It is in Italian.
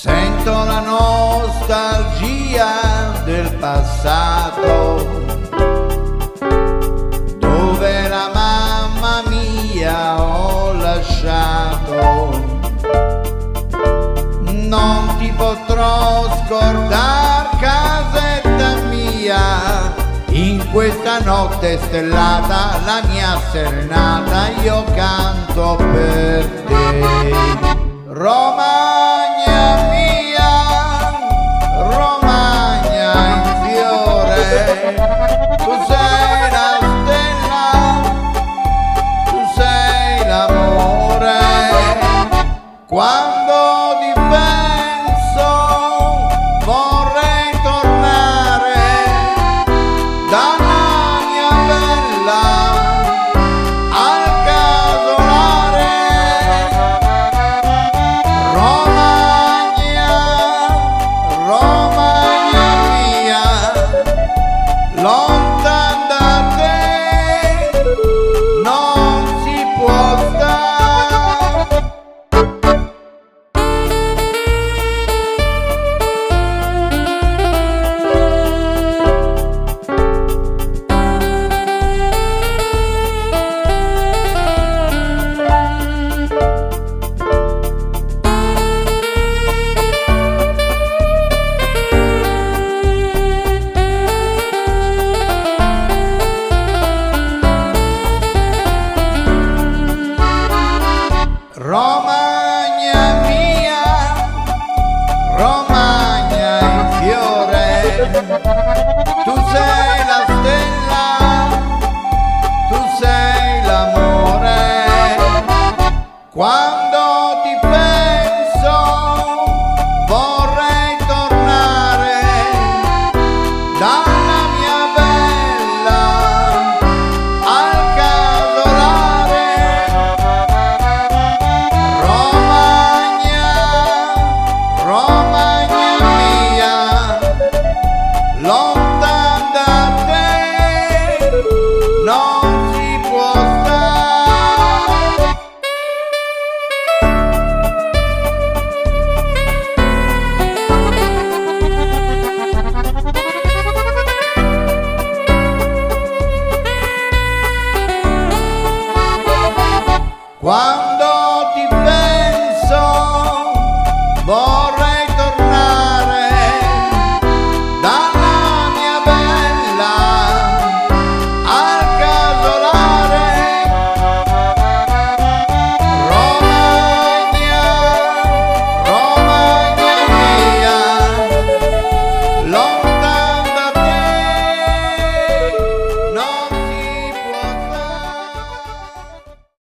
Sento la nostalgia del passato, dove la mamma mia ho lasciato. Non ti potrò scordar, casetta mia, in questa notte stellata, la mia serenata io canto per te. Romagna mia, Romagna in fiore, tu sei la stella, tu sei l'amore. Quando ti penso vorrei tornare dalla mia bella al casolare. Romagna, Romagna mia, lontan da te non si può stare. Romagna mia, Romagna in fiore, tu sei la stella, tu sei l'amore. Quando